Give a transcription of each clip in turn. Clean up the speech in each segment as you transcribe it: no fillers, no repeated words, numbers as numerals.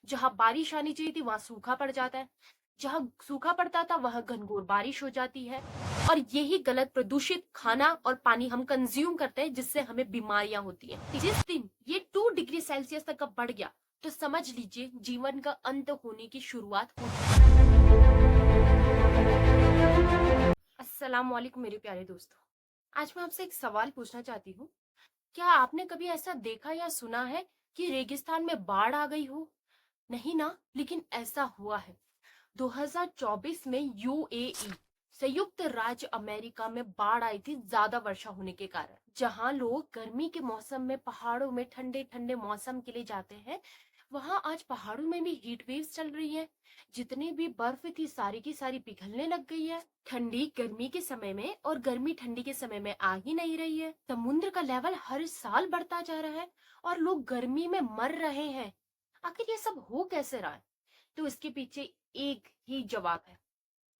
जहाँ बारिश आनी चाहिए थी वहां सूखा पड़ जाता है, जहाँ सूखा पड़ता था वहां घनघोर बारिश हो जाती है। और यही गलत प्रदूषित खाना और पानी हम कंज्यूम करते हैं, जिससे हमें बीमारियां होती हैं। जिस दिन ये 2 डिग्री सेल्सियस तक का बढ़ गया तो समझ लीजिए जीवन का अंत होने की शुरुआत हो चुकी है। अस्सलाम वालेकुम मेरे प्यारे दोस्तों, आज मैं आपसे एक सवाल पूछना चाहती हूँ। क्या आपने कभी ऐसा देखा या सुना है कि रेगिस्तान में बाढ़ आ गई हो? नहीं ना, लेकिन ऐसा हुआ है। 2024 में यूएई संयुक्त राज्य अमेरिका में बाढ़ आई थी ज्यादा वर्षा होने के कारण। जहां लोग गर्मी के मौसम में पहाड़ों में ठंडे ठंडे मौसम के लिए जाते हैं, वहां आज पहाड़ों में भी हीट वेव्स चल रही है। जितनी भी बर्फ थी सारी की सारी पिघलने लग गई है। ठंडी गर्मी के समय में और गर्मी ठंडी के समय में आ ही नहीं रही है। समुद्र का लेवल हर साल बढ़ता जा रहा है और लोग गर्मी में मर रहे हैं। आखिर ये सब हो कैसे रहा है? तो इसके पीछे एक ही जवाब है,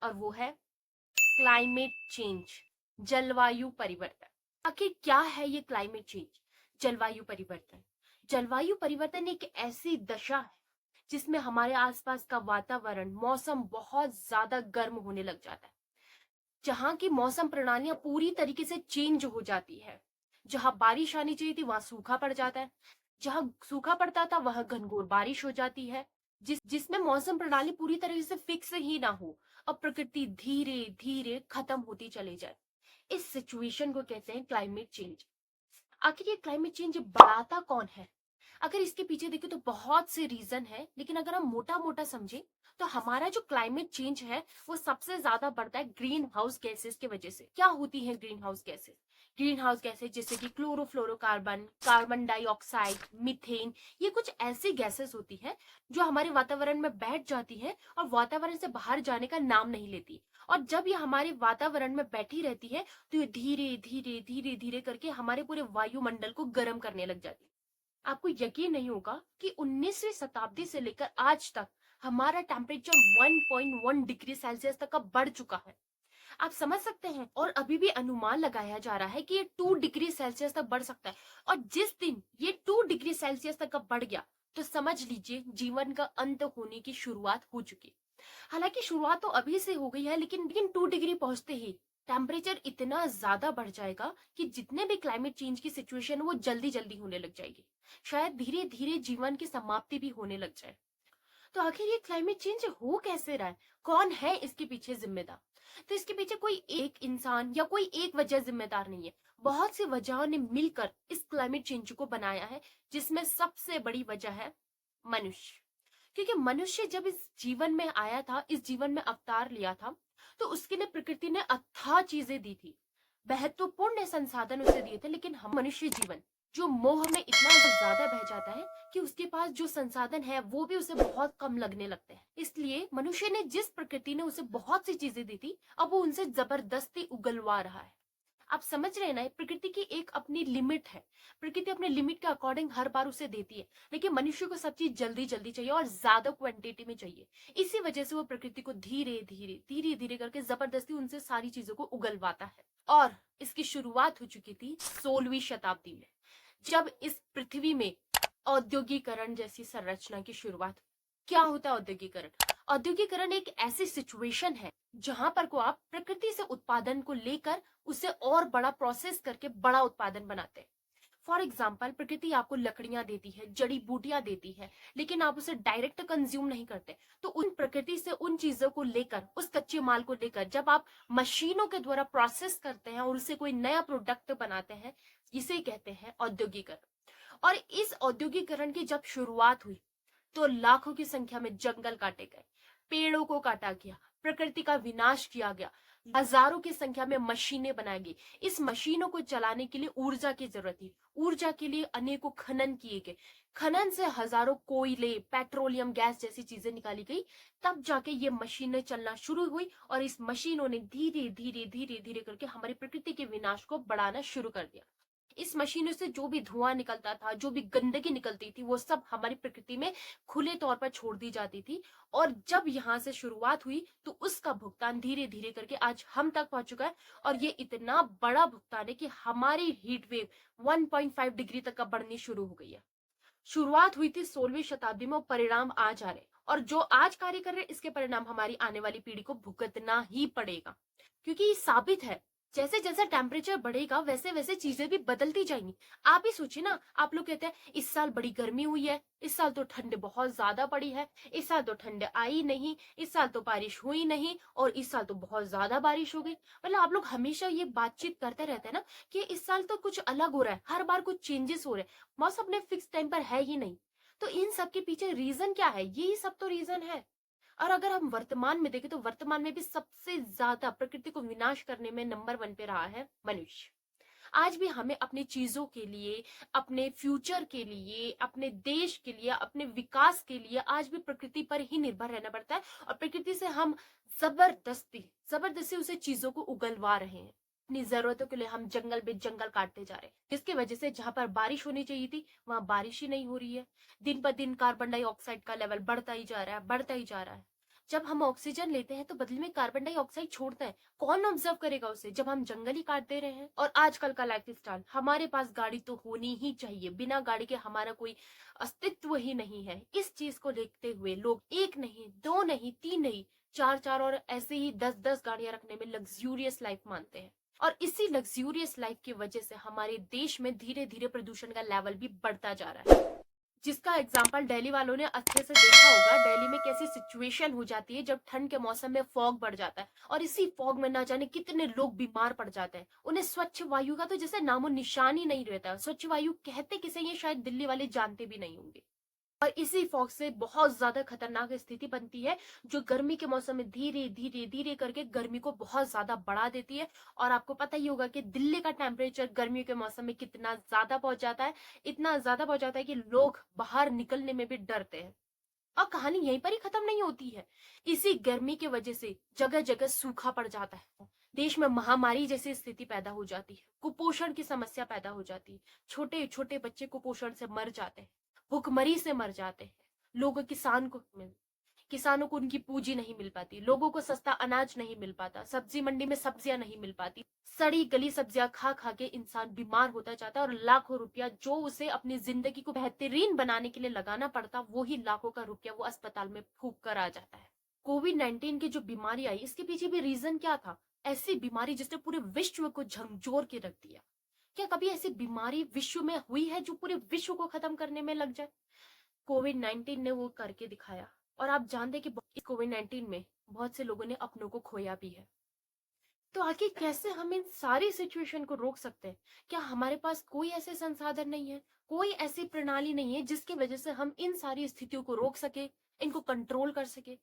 और वो है क्लाइमेट चेंज, जलवायु परिवर्तन। आखिर क्या है ये क्लाइमेट चेंज, जलवायु परिवर्तन? जलवायु परिवर्तन एक ऐसी दशा है जिसमें हमारे आसपास का वातावरण, मौसम बहुत ज्यादा गर्म होने लग जाता है। जहां की मौसम प्रणालियां पूरी तरीके से चेंज हो जाती है। जहां बारिश आनी चाहिए थी वहां सूखा पड़ जाता है, जहां सूखा पड़ता था वहां घनघोर बारिश हो जाती है। जिसमें मौसम प्रणाली पूरी तरह से फिक्स ही ना हो और प्रकृति धीरे धीरे खत्म होती चली जाए। इस सिचुएशन को कहते हैं क्लाइमेट चेंज। आखिर ये क्लाइमेट चेंज बढ़ाता कौन है? अगर इसके पीछे देखें तो बहुत से रीजन है, लेकिन अगर हम मोटा मोटा समझे तो हमारा जो क्लाइमेट चेंज है वो सबसे ज्यादा बढ़ता है ग्रीन हाउस गैसेस की वजह से। क्या होती है green house gases? Green house gases जैसे कि क्लोरोफ्लोरोकार्बन, कार्बन डाइऑक्साइड, मीथेन, ये कुछ ऐसी गैसेस होती है जो हमारे वातावरण में बैठ जाती है और वातावरण से बाहर जाने का नाम नहीं लेती। और जब ये हमारे वातावरण में बैठी रहती है तो ये धीरे धीरे धीरे धीरे करके हमारे पूरे वायुमंडल को गर्म करने लग जाती है। आपको यकीन नहीं होगा कि 19वीं शताब्दी से लेकर आज तक हमारा टेम्परेचर 1.1 डिग्री सेल्सियस तक का बढ़ चुका है। आप समझ सकते हैं, और अभी भी अनुमान लगाया जा रहा है कि ये 2 डिग्री सेल्सियस तक बढ़ सकता है। और जिस दिन ये 2 डिग्री सेल्सियस तक का बढ़ गया तो समझ लीजिए जीवन का अंत होने की शुरुआत हो चुकी। हालांकि शुरुआत तो अभी से हो गई है, लेकिन 2 डिग्री पहुंचते ही टेम्परेचर इतना ज्यादा बढ़ जाएगा कि जितने भी क्लाइमेट चेंज की सिचुएशन वो जल्दी जल्दी होने लग जाएगी। शायद धीरे धीरे जीवन की समाप्ति भी होने लग जाए। तो आखिर ये क्लाइमेट चेंज हो कैसे रहा है? कौन है इसके पीछे जिम्मेदार? तो इसके पीछे कोई एक इंसान या कोई एक वजह जिम्मेदार नहीं है। बहुत सी वजहों ने मिलकर इस क्लाइमेट चेंज को बनाया है, जिसमें सबसे बड़ी वजह है मनुष्य। क्योंकि मनुष्य जब इस जीवन में आया था, इस जीवन में अवतार लिया था, तो उसके लिए प्रकृति ने अथाह चीजें दी थी, महत्वपूर्ण संसाधन उसे दिए थे। लेकिन हम मनुष्य जीवन जो मोह में इतना ज्यादा बह जाता है कि उसके पास जो संसाधन है वो भी उसे बहुत कम लगने लगते हैं। इसलिए मनुष्य ने, जिस प्रकृति ने उसे बहुत सी चीजें दी थी, अब वो उनसे जबरदस्ती उगलवा रहा है। आप समझ रहे हैं ना, प्रकृति की एक अपनी लिमिट है। प्रकृति अपने लिमिट के अकॉर्डिंग हर बार उसे देती है, लेकिन मनुष्य को सब चीज जल्दी जल्दी चाहिए और ज्यादा क्वांटिटी में चाहिए। इसी वजह से वो प्रकृति को धीरे धीरे धीरे धीरे करके जबरदस्ती उनसे सारी चीजों को उगलवाता है। और इसकी शुरुआत हो चुकी थी 16वीं शताब्दी में, जब इस पृथ्वी में औद्योगिकरण जैसी संरचना की शुरुआत। क्या होता है औद्योगिकरण? औद्योगिकरण एक ऐसी सिचुएशन है जहां पर को आप प्रकृति से उत्पादन को लेकर उसे और बड़ा प्रोसेस करके बड़ा उत्पादन बनाते हैं। फॉर एग्जाम्पल, प्रकृति आपको लकड़ियां देती है, जड़ी बूटियां देती है, लेकिन आप उसे डायरेक्ट कंज्यूम नहीं करते। तो उन प्रकृति से उन चीजों को लेकर, उस कच्चे माल को लेकर जब आप मशीनों के द्वारा प्रोसेस करते हैं और उसे कोई नया प्रोडक्ट बनाते हैं, इसे कहते हैं औद्योगिकरण। और इस औद्योगिकरण की जब शुरुआत हुई तो लाखों की संख्या में जंगल काटे गए, पेड़ों को काटा गया, प्रकृति का विनाश किया गया, हजारों की संख्या में मशीनें बनाई गई। इस मशीनों को चलाने के लिए ऊर्जा की जरूरत थी। ऊर्जा के लिए अनेकों खनन किए गए। खनन से हजारों कोयले, पेट्रोलियम गैस जैसी चीजें निकाली गई। तब जाके ये मशीनें चलना शुरू हुई और इस मशीनों ने धीरे धीरे धीरे धीरे करके हमारी प्रकृति के विनाश को बढ़ाना शुरू कर दिया। इस मशीनों से जो भी धुआं निकलता था, जो भी गंदगी निकलती थी, वो सब हमारी प्रकृति में खुले तौर पर छोड़ दी जाती थी। और जब यहाँ से शुरुआत हुई तो उसका भुगतान धीरे धीरे करके आज हम तक पहुंच चुका है। और ये इतना बड़ा भुगतान है कि हमारी हीट वेव 1.5 डिग्री तक का बढ़नी शुरू हो गई है। शुरुआत हुई थी 16वीं शताब्दी में और परिणाम आज आ रहे हैं। और जो आज कार्य कर रहे हैं इसके परिणाम हमारी आने वाली पीढ़ी को भुगतना ही पड़ेगा। क्योंकि ये साबित है, जैसे जैसे टेम्परेचर बढ़ेगा वैसे वैसे चीजें भी बदलती जाएंगी। आप ही सोचिए ना, आप लोग कहते हैं इस साल बड़ी गर्मी हुई है, इस साल तो ठंड बहुत ज्यादा पड़ी है, इस साल तो ठंड आई नहीं, इस साल तो बारिश हुई नहीं, और इस साल तो बहुत ज्यादा बारिश हो गई। मतलब आप लोग हमेशा ये बातचीत करते रहते हैं ना कि इस साल तो कुछ अलग हो रहा है, हर बार कुछ चेंजेस हो रहे हैं, मौसम अपने फिक्स टाइम पर है ही नहीं। तो इन सब के पीछे रीजन क्या है? यही सब तो रीजन है। और अगर हम वर्तमान में देखें तो वर्तमान में भी सबसे ज्यादा प्रकृति को विनाश करने में नंबर 1 पे रहा है मनुष्य। आज भी हमें अपनी चीजों के लिए, अपने फ्यूचर के लिए, अपने देश के लिए, अपने विकास के लिए आज भी प्रकृति पर ही निर्भर रहना पड़ता है। और प्रकृति से हम जबरदस्ती जबरदस्ती उसे चीजों को उगलवा रहे हैं। अपनी जरूरतों के लिए हम जंगल पे जंगल काटते जा रहे हैं, जिसकी वजह से जहां पर बारिश होनी चाहिए थी वहां बारिश ही नहीं हो रही है। दिन पर दिन कार्बन डाइऑक्साइड का लेवल बढ़ता ही जा रहा है, बढ़ता ही जा रहा है। जब हम ऑक्सीजन लेते हैं तो बदले में कार्बन डाइऑक्साइड छोड़ता है। कौन ऑब्जर्व करेगा उसे जब हम जंगल ही काट दे रहे हैं? और आजकल का लाइफ स्टाइल, हमारे पास गाड़ी तो होनी ही चाहिए, बिना गाड़ी के हमारा कोई अस्तित्व ही नहीं है। इस चीज को देखते हुए लोग एक नहीं, दो नहीं, तीन नहीं, चार चार और ऐसे ही 10-10 गाड़ियां रखने में लग्जूरियस लाइफ मानते हैं। और इसी लग्जूरियस लाइफ की वजह से हमारे देश में धीरे धीरे प्रदूषण का लेवल भी बढ़ता जा रहा है, जिसका एग्जाम्पल दिल्ली वालों ने अच्छे से देखा होगा। दिल्ली में कैसी सिचुएशन हो जाती है जब ठंड के मौसम में फॉग बढ़ जाता है, और इसी फॉग में ना जाने कितने लोग बीमार पड़ जाते हैं। उन्हें स्वच्छ वायु का तो जैसे नामो निशान ही नहीं रहता। स्वच्छ वायु कहते किसे ये शायद दिल्ली वाले जानते भी नहीं होंगे। और इसी फॉग से बहुत ज्यादा खतरनाक स्थिति बनती है, जो गर्मी के मौसम में धीरे धीरे धीरे करके गर्मी को बहुत ज्यादा बढ़ा देती है। और आपको पता ही होगा कि दिल्ली का टेम्परेचर गर्मियों के मौसम में कितना ज्यादा पहुंच जाता है। इतना ज्यादा पहुंच जाता है कि लोग बाहर निकलने में भी डरते हैं। और कहानी यहीं पर ही खत्म नहीं होती है। इसी गर्मी की वजह से जगह जगह सूखा पड़ जाता है, देश में महामारी जैसी स्थिति पैदा हो जाती है, कुपोषण की समस्या पैदा हो जाती है, छोटे छोटे बच्चे कुपोषण से मर जाते हैं, भुखमरी से मर जाते हैं। लोग किसानों को उनकी पूंजी नहीं मिल पाती, लोगों को सस्ता अनाज नहीं मिल पाता, सब्जी मंडी में सब्जियां नहीं मिल पाती। सड़ी गली सब्जियां खा खा के इंसान बीमार होता जाता है, और लाखों रुपया जो उसे अपनी जिंदगी को बेहतरीन बनाने के लिए लगाना पड़ता, वो ही लाखों का रुपया वो अस्पताल में फूक कर आ जाता है। कोविड-19 की जो बीमारी आई, इसके पीछे भी रीजन क्या था? ऐसी बीमारी जिसने पूरे विश्व को झकझोर के रख दिया। क्या कभी ऐसी बीमारी विश्व में हुई है जो पूरे विश्व को खत्म करने में लग जाए? कोविड-19 ने वो करके दिखाया। और आप जानते हैं कि कोविड-19 में बहुत से लोगों ने अपनों को खोया भी है। तो आखिर कैसे हम इन सारी सिचुएशन को रोक सकते हैं? क्या हमारे पास कोई ऐसे संसाधन नहीं है, कोई ऐसी प्रणाली नहीं है जिसकी वजह से हम इन सारी स्थितियों को रोक सके, इनको कंट्रोल कर सके?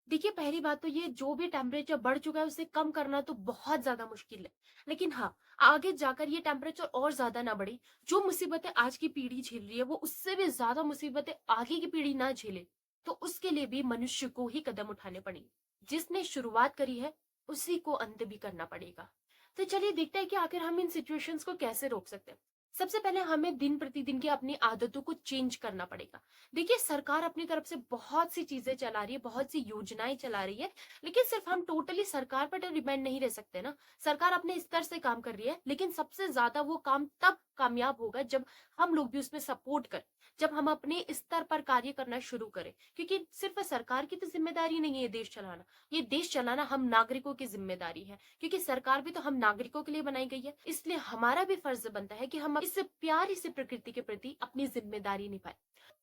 देखिए, पहली बात तो ये, जो भी टेम्परेचर बढ़ चुका है उसे कम करना तो बहुत ज्यादा मुश्किल है। लेकिन हाँ, आगे जाकर ये टेम्परेचर और ज्यादा ना बढ़े, जो मुसीबतें आज की पीढ़ी झेल रही है वो उससे भी ज्यादा मुसीबतें आगे की पीढ़ी ना झेले, तो उसके लिए भी मनुष्य को ही कदम उठाने पड़ेंगे। जिसने शुरुआत करी है उसी को अंत भी करना पड़ेगा। तो चलिए देखते हैं कि आखिर हम इन सिचुएशंस को कैसे रोक सकते हैं। सबसे पहले हमें दिन प्रतिदिन की अपनी आदतों को चेंज करना पड़ेगा। देखिए, सरकार अपनी तरफ से बहुत सी चीजें चला रही है, बहुत सी योजनाएं चला रही है, लेकिन सिर्फ हम टोटली सरकार पर डिपेंड नहीं रह सकते ना। सरकार अपने स्तर से काम कर रही है, लेकिन सबसे ज्यादा वो काम तब कामयाब होगा जब हम लोग भी उसमें सपोर्ट करें, जब हम अपने स्तर पर कार्य करना शुरू करें। क्योंकि सिर्फ सरकार की तो जिम्मेदारी नहीं है ये देश चलाना, ये देश चलाना हम नागरिकों की जिम्मेदारी है। क्योंकि सरकार भी तो हम नागरिकों के लिए बनाई गई है, इसलिए हमारा भी फर्ज बनता है कि हम इस प्यारी से प्रकृति के प्रति अपनी जिम्मेदारी निभाएं।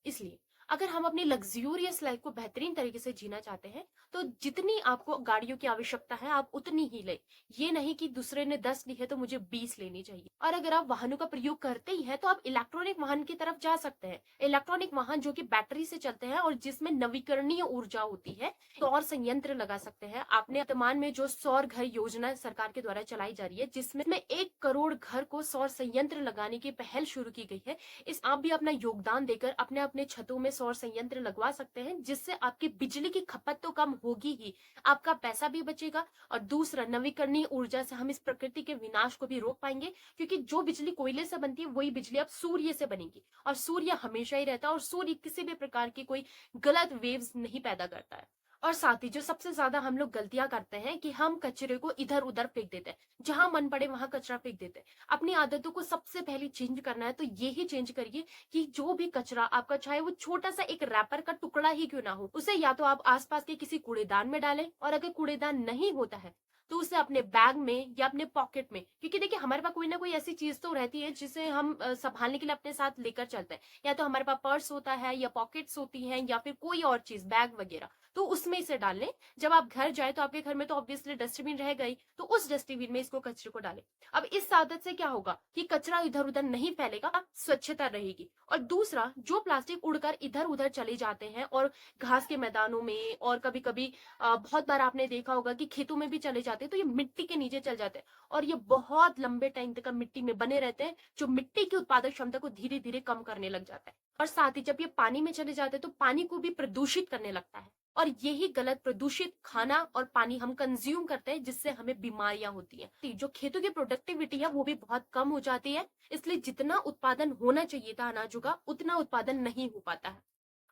इसलिए अगर हम अपनी लग्जूरियस लाइफ को बेहतरीन तरीके से जीना चाहते हैं, तो जितनी आपको गाड़ियों की आवश्यकता है आप उतनी ही ले। ये नहीं कि दूसरे ने 10 ली है तो मुझे 20 लेनी चाहिए। और अगर आप वाहनों का प्रयोग करते ही हैं तो आप इलेक्ट्रॉनिक वाहन की तरफ जा सकते हैं। इलेक्ट्रॉनिक वाहन जो कि बैटरी से चलते हैं और जिसमें नवीकरणीय ऊर्जा होती है, सौर संयंत्र लगा सकते हैं। आपने वर्तमान में जो सौर घर योजना सरकार के द्वारा चलाई जा रही है, जिसमें 1 करोड़ घर को सौर संयंत्र लगाने की पहल शुरू की गई है, इस आप भी अपना योगदान देकर अपने अपने छतों में सौर संयंत्र लगवा सकते हैं, जिससे आपकी बिजली की खपत तो कम होगी ही, आपका पैसा भी बचेगा। और दूसरा, नवीकरणीय ऊर्जा से हम इस प्रकृति के विनाश को भी रोक पाएंगे। क्योंकि जो बिजली कोयले से बनती है वही बिजली अब सूर्य से बनेगी, और सूर्य हमेशा ही रहता है, और सूर्य किसी भी प्रकार की कोई गलत वेव्स नहीं पैदा करता है। और साथ ही जो सबसे ज्यादा हम लोग गलतियां करते हैं कि हम कचरे को इधर उधर फेंक देते हैं, जहां मन पड़े वहां कचरा फेंक देते हैं। अपनी आदतों को सबसे पहले चेंज करना है तो ये ही चेंज करिए कि जो भी कचरा आपका, चाहे वो छोटा सा एक रैपर का टुकड़ा ही क्यों ना हो, उसे या तो आप आसपास के किसी कूड़ेदान में डालें, और अगर कूड़ेदान नहीं होता है तो उसे अपने बैग में या अपने पॉकेट में, क्योंकि देखिए हमारे पास कोई ना कोई ऐसी चीज तो रहती है जिसे हम संभालने के लिए अपने साथ लेकर चलते हैं, या तो हमारे पास पर्स होता है या पॉकेट्स होती हैं या फिर कोई और चीज बैग वगैरह, तो उसमें इसे डाल लें। जब आप घर जाए तो आपके घर में तो ऑब्वियसली डस्टबिन रह गई, तो उस डस्टबिन में इसको कचरे को डालें। अब इस आदत से क्या होगा कि कचरा इधर उधर नहीं फैलेगा, स्वच्छता रहेगी। और दूसरा, जो प्लास्टिक उड़कर इधर उधर चले जाते हैं और घास के मैदानों में, और कभी कभी बहुत बार आपने देखा होगा कि खेतों में भी चले जाते हैं, तो ये मिट्टी के नीचे चल जाते हैं और ये बहुत लंबे टाइम तक मिट्टी में बने रहते हैं, जो मिट्टी की उत्पादक क्षमता को धीरे धीरे कम करने लग जाता है। और साथ ही जब ये पानी में चले जाते हैं तो पानी को भी प्रदूषित करने लगता है, और यही गलत प्रदूषित खाना और पानी हम कंज्यूम करते हैं, जिससे हमें बीमारियां होती हैं। जो खेतों की प्रोडक्टिविटी है वो भी बहुत कम हो जाती है, इसलिए जितना उत्पादन होना चाहिए था अनाजों का, उतना उत्पादन नहीं हो पाता है।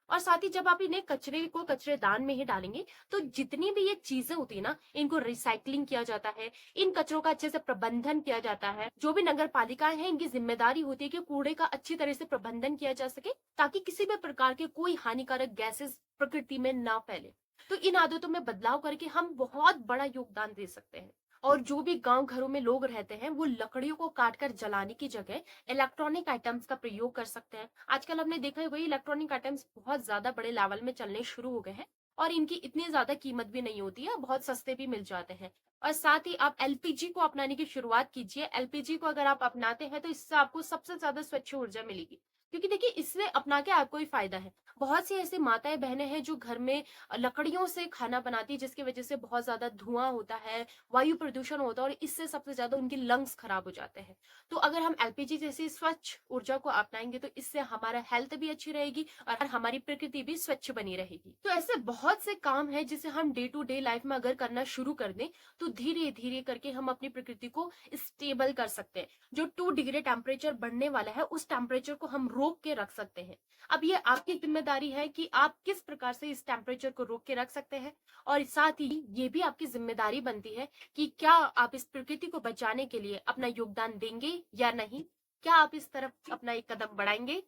और साथ ही जब आप इन्हें कचरे को कचरेदान में ही डालेंगे तो जितनी भी ये चीजें होती है ना, इनको रिसाइकलिंग किया जाता है, इन कचरों का अच्छे से प्रबंधन किया जाता है। जो भी नगर पालिकाएं हैं, इनकी जिम्मेदारी होती है कि कूड़े का अच्छी तरह से प्रबंधन किया जा सके, ताकि किसी भी प्रकार के कोई हानिकारक गैसेस प्रकृति में ना फैले। तो इन आदतों में बदलाव करके हम बहुत बड़ा योगदान दे सकते हैं। और जो भी गांव घरों में लोग रहते हैं, वो लकड़ियों को काटकर जलाने की जगह इलेक्ट्रॉनिक आइटम्स का प्रयोग कर सकते हैं। आजकल हमने देखा है वही इलेक्ट्रॉनिक आइटम्स बहुत ज्यादा बड़े लेवल में चलने शुरू हो गए हैं, और इनकी इतनी ज्यादा कीमत भी नहीं होती है, बहुत सस्ते भी मिल जाते हैं। और साथ ही आप एलपीजी को अपनाने की शुरुआत कीजिए। एलपीजी को अगर आप अपनाते हैं तो इससे आपको सबसे ज्यादा स्वच्छ ऊर्जा मिलेगी, क्योंकि देखिए इससे अपना के आपको ही फायदा है। बहुत सी ऐसी माताएं बहनें हैं जो घर में लकड़ियों से खाना बनाती है, जिसकी वजह से बहुत ज्यादा धुआं होता है, वायु प्रदूषण होता है, और इससे सबसे ज्यादा उनके लंग्स खराब हो जाते हैं। तो अगर हम एलपीजी जैसी स्वच्छ ऊर्जा को अपनाएंगे तो इससे हमारा हेल्थ भी अच्छी रहेगी और हमारी प्रकृति भी स्वच्छ बनी रहेगी। तो ऐसे बहुत से काम है जिसे हम डे टू डे लाइफ में अगर करना शुरू कर दें तो धीरे धीरे करके हम अपनी प्रकृति को स्टेबल कर सकते हैं। जो 2 डिग्री टेम्परेचर बढ़ने वाला है, उस टेम्परेचर को हम रोक के रख सकते हैं। अब ये आपकी जिम्मेदारी है कि आप किस प्रकार से इस टेम्परेचर को रोक के रख सकते हैं, और साथ ही ये भी आपकी जिम्मेदारी बनती है कि क्या आप इस प्रकृति को बचाने के लिए अपना योगदान देंगे या नहीं, क्या आप इस तरफ अपना एक कदम बढ़ाएंगे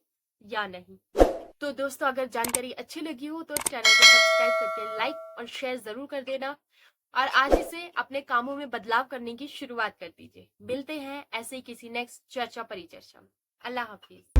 या नहीं। तो दोस्तों, अगर जानकारी अच्छी लगी हो तो चैनल को सब्सक्राइब करके लाइक और शेयर जरूर कर देना, और आज से अपने कामों में बदलाव करने की शुरुआत कर दीजिए। मिलते हैं ऐसे ही किसी नेक्स्ट चर्चा परिचर्चा में। अल्लाह हाफिज।